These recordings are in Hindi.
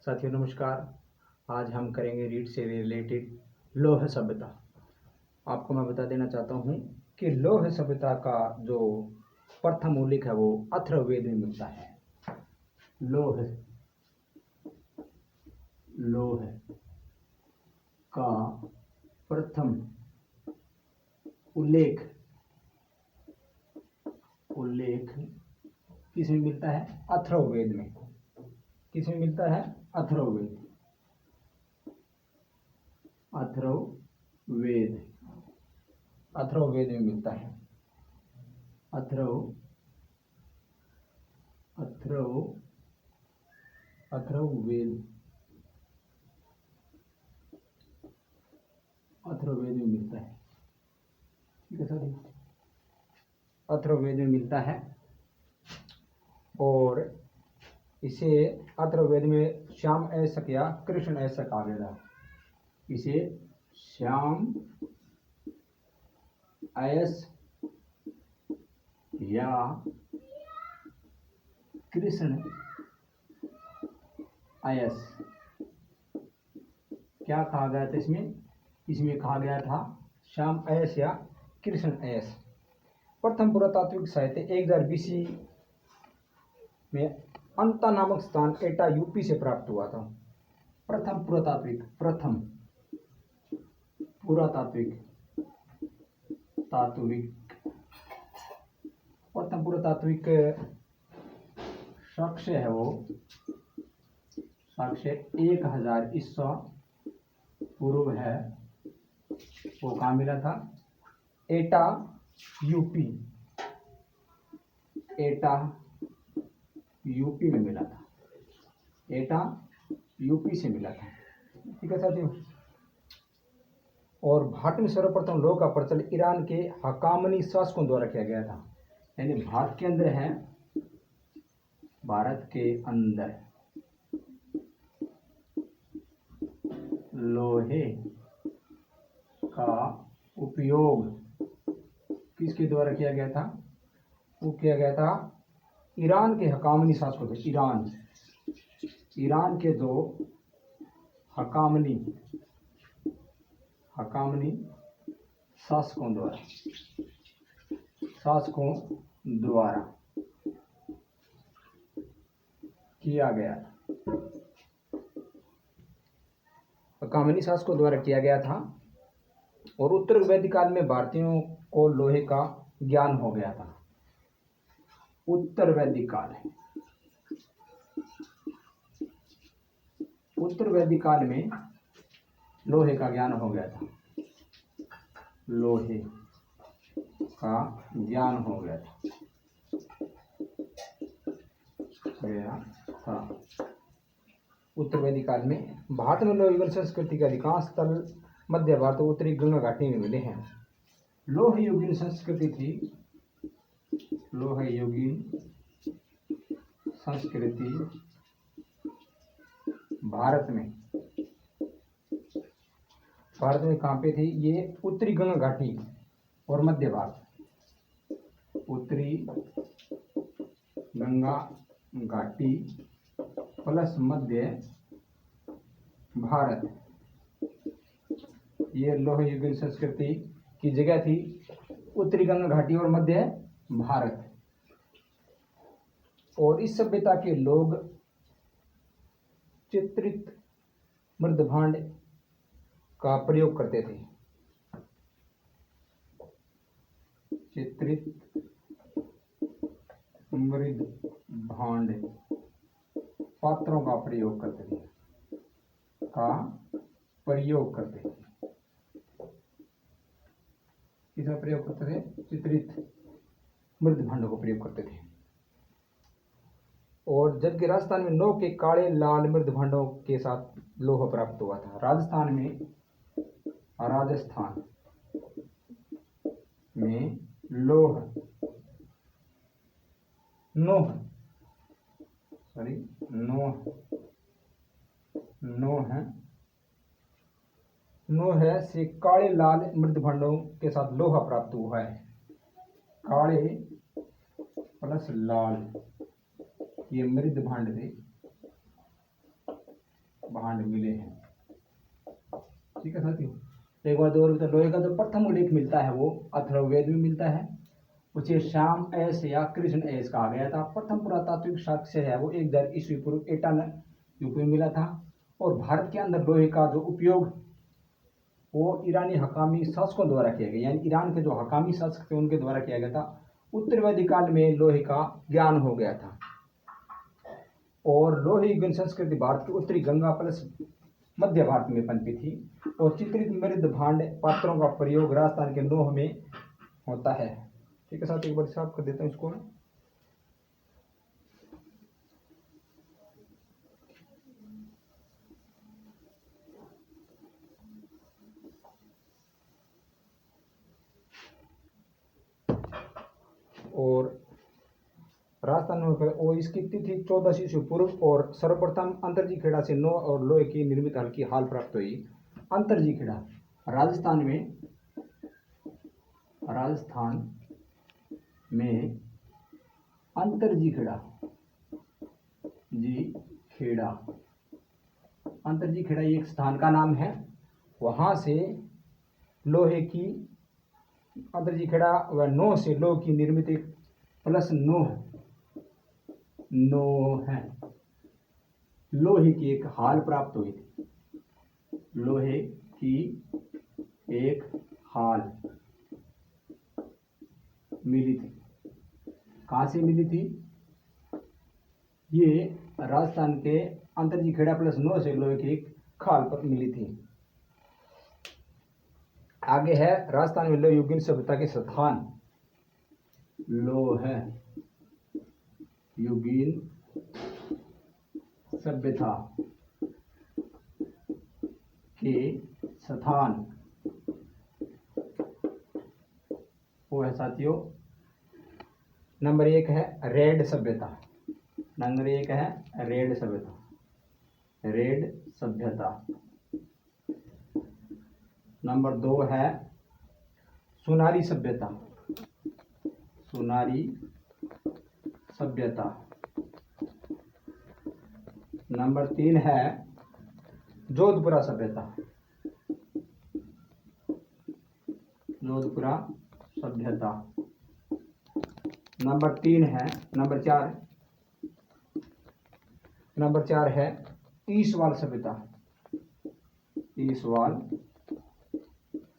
साथियों नमस्कार। आज हम करेंगे रीढ़ से रिलेटेड लौह सभ्यता। आपको मैं बता देना चाहता हूँ कि लौह सभ्यता का जो प्रथम उल्लेख है वो अथर्ववेद में मिलता है। लौह लौह का प्रथम उल्लेख किसमें मिलता है? अथर्ववेद में। किसमें मिलता है? अथर्ववेद अथर्ववेद में मिलता है। अथर्ववेद में मिलता है। ठीक है सर, अथर्ववेद में मिलता है और इसे अथर्ववेद में श्याम ऐसक या कृष्ण ऐसक कहा गया था। इसे श्याम अयस या कृष्ण अयस क्या कहा गया था? इसमें कहा गया था श्याम अयस या कृष्ण अयस। प्रथम पुरातात्विक साहित्य 1000 BC में अंता नामक स्थान एटा यूपी से प्राप्त हुआ था। प्रथम पुरातात्विक साक्ष्य है वो साक्ष्य 1000 ईसा पूर्व है। वो कहाँ मिला था? एटा यूपी में मिला था। एटा यूपी से मिला था। ठीक है साथियों। और भारत में सर्वप्रथम लौह का प्रचलन ईरान के हकामनी शासकों द्वारा किया गया था। यानी भारत के अंदर लोहे का उपयोग किसके द्वारा किया गया था? वो किया गया था ईरान के हकामनी शासकों थे। ईरान के दो हकामनी शासकों द्वारा किया गया था। हकामनी शासकों द्वारा किया गया था और उत्तर वैदिक काल में भारतीयों को लोहे का ज्ञान हो गया था। उत्तर वैदिक काल में लोहे का ज्ञान हो गया था। लोहे का ज्ञान हो गया था। उत्तर वैदिक काल में भारत में लोह युगीन संस्कृति के अधिकांश स्थल मध्य भारत और उत्तरी गंगा घाटी में मिले हैं। लोह युगीन संस्कृति थी। लोह युगीन संस्कृति भारत में कहाँ पे थी? ये उत्तरी गंगा घाटी और मध्य भारत। उत्तरी गंगा घाटी प्लस मध्य भारत, ये लोह युगीन संस्कृति की जगह थी। उत्तरी गंगा घाटी और मध्य भारत। और इस सभ्यता के लोग चित्रित मृदभांड का प्रयोग करते थे। चित्रित मृदभांड पात्रों का प्रयोग करते थे। किसका प्रयोग करते थे? चित्रित मृदभांडों का प्रयोग करते थे। और जबकि राजस्थान में नौ के काले लाल मृदभांडों के साथ लोह प्राप्त हुआ था। राजस्थान में नोह से काले लाल मृदभांडों के साथ लोहा प्राप्त हुआ है। काले प्लस लाल ये मृदभांड थे। भांड मिले हैं। ठीक है साथियों, एक बात और बता, लोहे का जो प्रथम उल्लेख मिलता है वो अथर्ववेद में मिलता है। उसे श्याम एस या कृष्ण एस कहा गया था। प्रथम पुरातात्विक साक्ष्य है वो 1000 ईस्वी पूर्व एटान युग में मिला था। और भारत के अंदर लोहे का जो उपयोग वो ईरानी हकामी शासकों द्वारा किया गया, यानी ईरान के जो हकामी शासक थे उनके द्वारा किया गया था। उत्तरवैदिक काल में लोहे का ज्ञान हो गया था। और लोहे युगीन संस्कृति भारत के उत्तरी गंगा प्लस मध्य भारत में पनपी थी। और चित्रित मृद भांड पात्रों का प्रयोग राजस्थान के नोह में होता है। ठीक है साथ, एक बार साफ कर देता हूँ इसको। और राजस्थान में और इसकी तिथि 14 ईस्वी पूर्व। और सर्वप्रथम अंतरजी खेड़ा से नौ और लोहे की निर्मित हल्की हाल प्राप्त हुई। अंतरजी खेड़ा राजस्थान में अंतरजी खेड़ा अंतरजी खेड़ा ये एक स्थान का नाम है। वहां से लोहे की अंतरजी खेड़ा व नौ से लोहे की निर्मित प्लस नौ है, लोहे की एक हाल प्राप्त हुई थी। लोहे की एक हाल मिली थी। कहां से मिली थी? ये राजस्थान के अंतरजी खेड़ा प्लस नौ से लोहे की एक खाल पर मिली थी। आगे है राजस्थान में लोह युगीन सभ्यता के स्थान। लोह युगीन सभ्यता के स्थान वो है साथियों, नंबर 1 है रेड सभ्यता। रेड सभ्यता। नंबर 2 है सुनारी सभ्यता। नंबर 3 है जोधपुरा सभ्यता। नंबर 4 है ईसवाल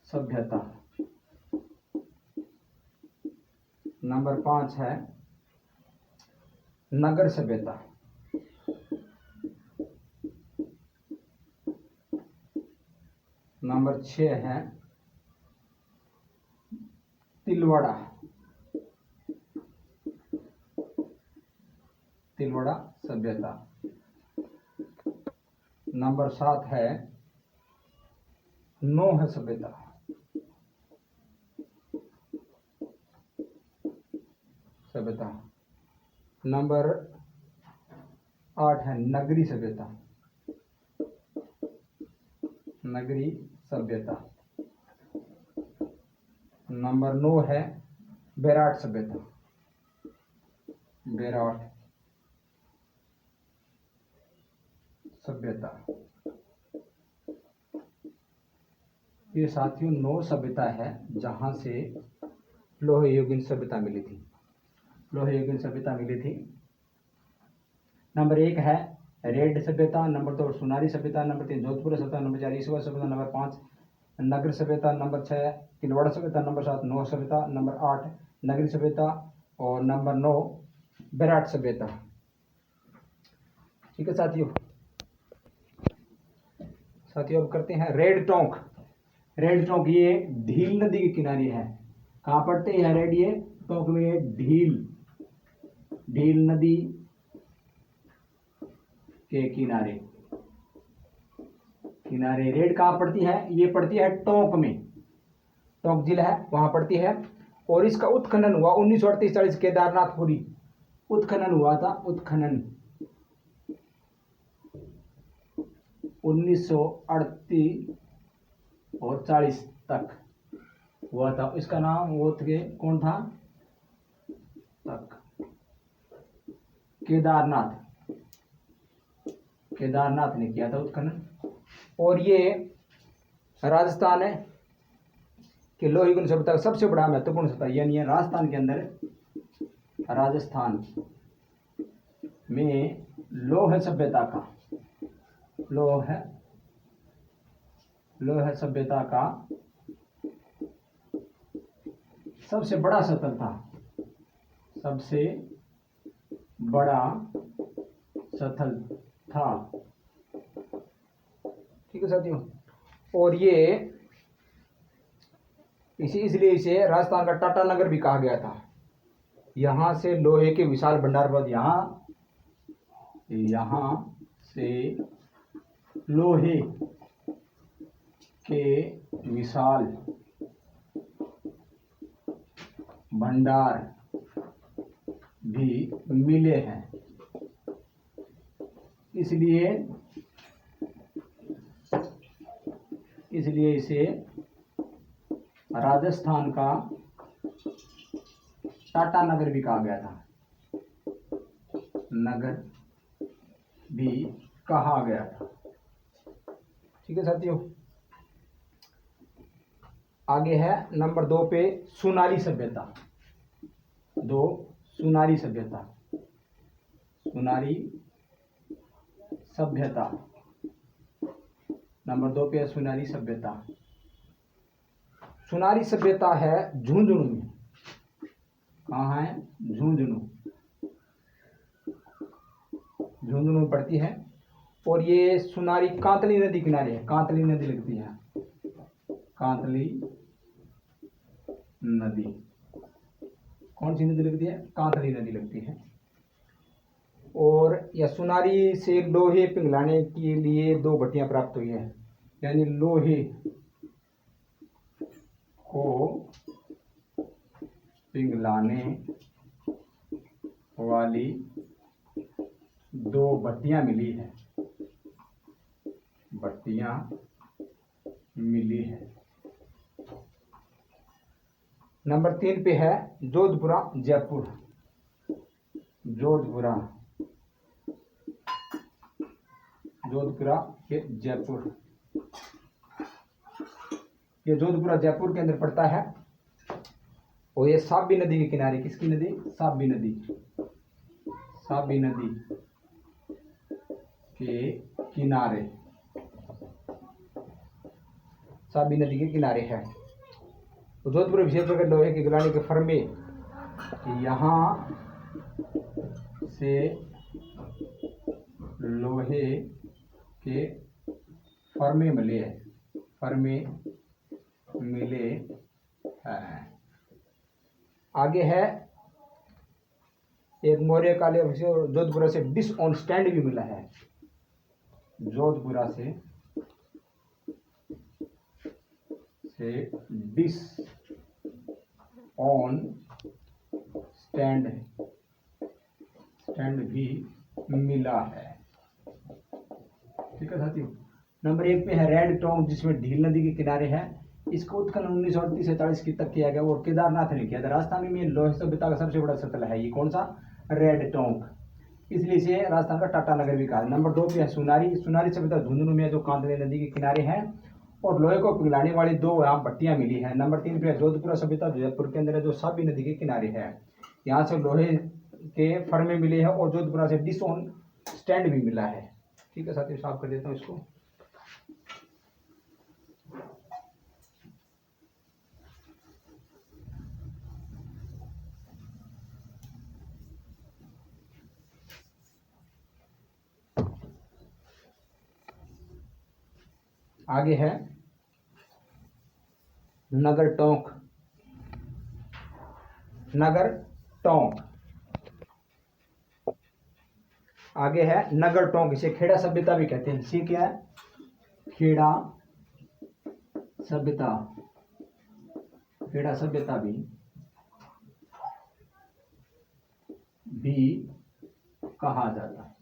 सभ्यता। नंबर 5 है नगर सभ्यता। नंबर 6 है तिलवाड़ा सभ्यता। नंबर 7 है नोह सभ्यता। नंबर 8 है नगरी सभ्यता। नंबर 9 है बेराट सभ्यता। ये साथियों 9 सभ्यता है जहां से लोह युगीन सभ्यता मिली थी। नंबर 1 है रेड सभ्यता। नंबर 2 सुनारी सभ्यता। नंबर 3 जोधपुर सभ्यता। नंबर 4 ईसवाल सभ्यता। नंबर 5 नगर सभ्यता। नंबर 6 तिलवाड़ा सभ्यता। नंबर 7 नौ सभ्यता। नंबर 8 नगरी सभ्यता। और नंबर 9 बेराट सभ्यता। ठीक है साथियों, अब करते हैं रेड टोंक। ये ढील नदी के किनारे है। कहाँ पड़ते हैं रेड ये टोंक में? ढील नदी के किनारे रेड कहाँ पड़ती है? ये पड़ती है टोंक में। टोंक जिला है वहां पड़ती है। और इसका उत्खनन हुआ 1938-40 केदारनाथपुरी उत्खनन हुआ था। 1938 और 40 तक हुआ था। इसका नाम वो थे, कौन था? केदारनाथ केदारनाथ ने किया था उत्खनन। और ये राजस्थान है कि लोहीगुण सभ्यता का सबसे बड़ा महत्वपूर्ण सभ्यता, यानी राजस्थान के अंदर, राजस्थान में लोह सभ्यता का, लोह सभ्यता का सबसे बड़ा स्थल था, सबसे बड़ा स्थल था। ठीक है साथियों। और ये इसलिए इसे राजस्थान का टाटा नगर भी कहा गया था। यहां से लोहे के विशाल भंडार पर, यहां से लोहे के विशाल भंडार भी मिले हैं। इसलिए इसे राजस्थान का टाटा नगर भी कहा गया था, नगर भी कहा गया था। ठीक है साथियों। आगे है नंबर 2 पे सुनारी सभ्यता। सुनारी सभ्यता, सुनारी सभ्यता नंबर 2 पे है सुनारी सभ्यता। सुनारी सभ्यता है झुंझुनू में। कहाँ है? झुंझुनू में पड़ती है। और ये सुनारी कांतली नदी किनारे है। कांतली नदी लगती है, कांतली नदी। कौन सी नदी लगती है? कांतली नदी लगती है। और यह सुनारी से लोहे पिघलाने के लिए 2 भट्टियां प्राप्त हुई है, यानी लोहे को पिघलाने वाली 2 भट्टियां मिली है, नंबर 3 पे है जोधपुरा जयपुर। जोधपुरा के जयपुर, ये जोधपुरा जयपुर के अंदर पड़ता है। और ये साबी नदी के किनारे, किसकी नदी? साबी नदी के किनारे, साबी नदी के किनारे है। तो जोधपुर विशेष प्रकार लोहे की गिलानी के फर्मे यहाँ से लोहे के फर्मे मिले हैं। आगे है एक मौर्य काल जोधपुरा से डिश ऑन स्टैंड भी मिला है। जोधपुरा से डिश ऑन स्टैंड भी मिला है। ठीक है साथियों। नंबर 1 पे है रेड टोंक, जिसमें ढील नदी के किनारे है। इसको उत्खनन 1938 से 40 की तक किया गया और केदारनाथ ने किया था। राजस्थान में लोह सभ्यता का सबसे बड़ा स्थल है। ये कौन सा? रेड टोंक। इसलिए इसे राजस्थान का टाटा नगर भी कहा। नंबर 2 पे है सुनारी सभ्यता, झुंझुनू में, जो कांतली नदी के किनारे है। और लोहे को पिघलाने वाली 2 यहाँ भट्टियां मिली है। नंबर 3 पे है जोधपुरा सभ्यता, जयपुर के अंदर है, जो साबी नदी के किनारे है। यहाँ से लोहे के फर्मे मिले हैं और जोधपुरा से डिश ऑन स्टैंड भी मिला है। ठीक है साथियों, साफ कर देता हूँ इसको। आगे है नगर टोंक। आगे है नगर टोंक, इसे खेड़ा सभ्यता भी कहते हैं। इसे क्या है? खेड़ा सभ्यता भी कहा जाता है।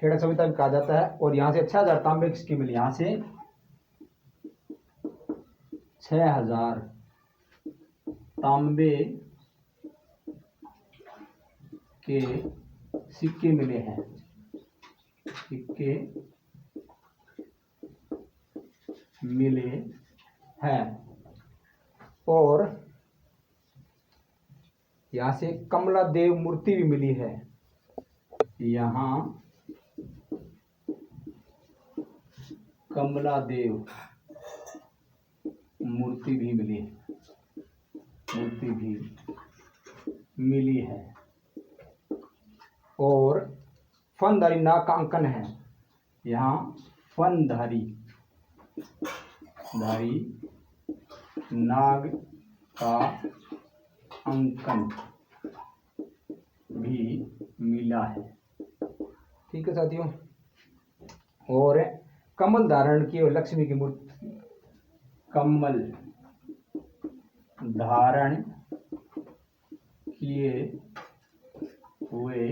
खेड़ा सभ्यता भी कहा जाता है। और यहां से 6000 तांबे की मिली, यहां से 6000 तांबे के सिक्के मिले हैं, सिक्के मिले हैं। और यहाँ से कमला देव मूर्ति भी मिली है, यहाँ कमला देव मूर्ति भी मिली है, मूर्ति भी मिली है। और फनधारी नाग का अंकन है, यहाँ फनधारी नाग का अंकन भी मिला है। ठीक है साथियों। और कमल धारण की और लक्ष्मी की मूर्ति, कमल धारण किए हुए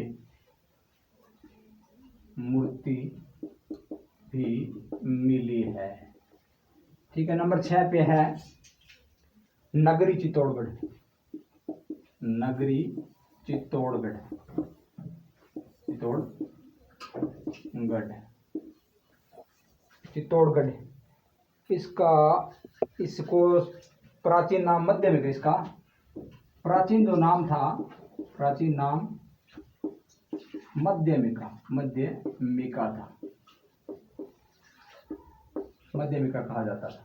मूर्ति भी मिली है। ठीक है। नंबर 6 पे है नगरी चित्तौड़गढ़, नगरी चित्तौड़गढ़, चित्तौड़गढ़। इसको प्राचीन नाम मध्यमिका, इसका प्राचीन जो नाम था, प्राचीन नाम मध्यमिका था, मध्यमिका कहा जाता था।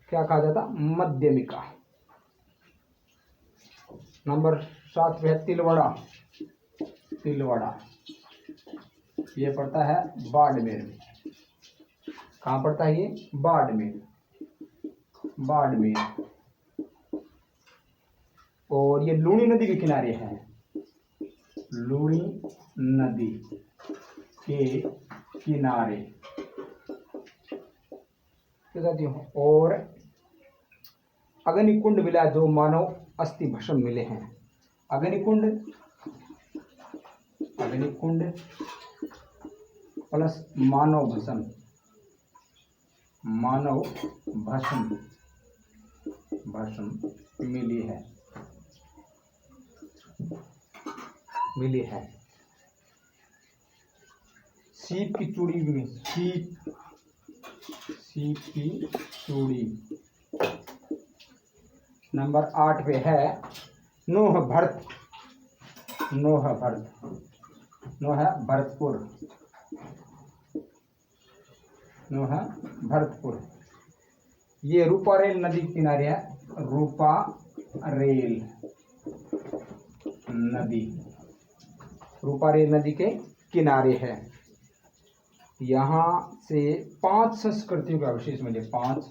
क्या कहा जाता? मध्यमिका। नंबर 7 पे है तिलवाड़ा, तिलवाड़ा ये पड़ता है बाड़मेर में। कहाँ पड़ता है ये? बाड़मेर, बाड़मेर। और ये लूणी नदी के किनारे है, लूणी नदी के किनारे। और अग्निकुंड मिला, जो मानव अस्थि भस्म मिले हैं। अग्निकुंड, अग्निकुंड प्लस मानव भस्म, मानव भस्म, भस्म मिली है, मिली है। सीप की चूड़ी भी, सीप की चूड़ी। नंबर 8 पे है नोह भरत, नोह भरत, नोह भरतपुर, नोह भरतपुर। ये रूपा रेल नदी के किनारे है, रूपा रेल नदी, रूपा रेल नदी के किनारे है। यहाँ से 5 संस्कृतियों का अवशेष मिले, 5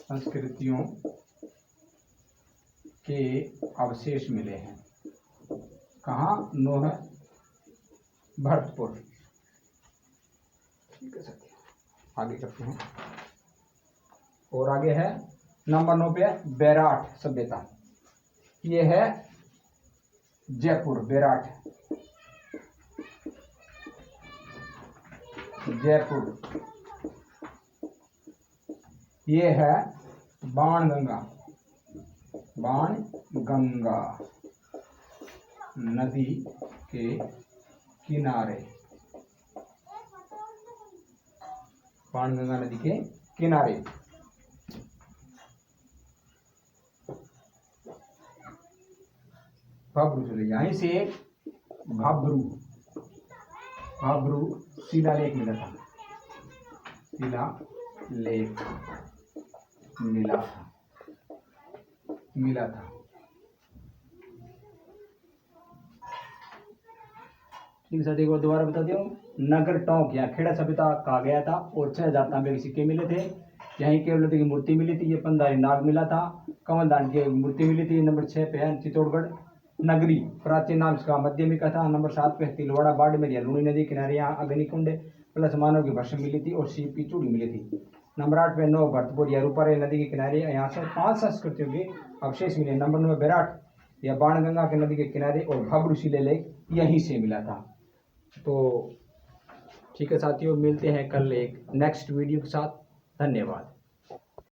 संस्कृतियों के अवशेष मिले हैं। कहाँ? नोह भरतपुर। ठीक है सर, आगे करते हैं। और आगे है नंबर 9 पे बैराट सभ्यता। ये है जयपुर, बैराट, जयपुर। ये है बाणगंगा, बाणगंगा नदी के किनारे, बाणगंगा नदी के किनारे। भब्रू चले, यहीं से भब्रू, भब्रू शिलालेख मिला था, शिलालेख मिला था, मिला था। ठीक है, एक बार दोबारा बता दूं। नगर टोंक या खेड़ा सभ्यता कहा गया था, और 6000 तांबे के सिक्के मिले थे। यहीं केवल की मूर्ति मिली थी, ये पंधारी नाग मिला था, कमलदान की मूर्ति मिली थी। नंबर 6 पे है चित्तौड़गढ़ नगरी, प्राचीन नाम इसका मध्यमिका था। नंबर 7 पे तिलवाड़ा बाड़मेर या लूणी नदी किनारे, यहाँ अग्निकुंड प्लस मानव की भस्म मिली थी और सीप की चूड़ी मिली थी। नंबर 8 पे नौ भरतपुर या रूपा रेल नदी के किनारे, यहाँ से 5 संस्कृतियों के अवशेष मिले। नंबर 9 बैराट या बाणगंगा के नदी के किनारे, और भब्रू शिलालेख यहीं से मिला था। तो ठीक है साथियों, मिलते हैं कल एक नेक्स्ट वीडियो के साथ। धन्यवाद।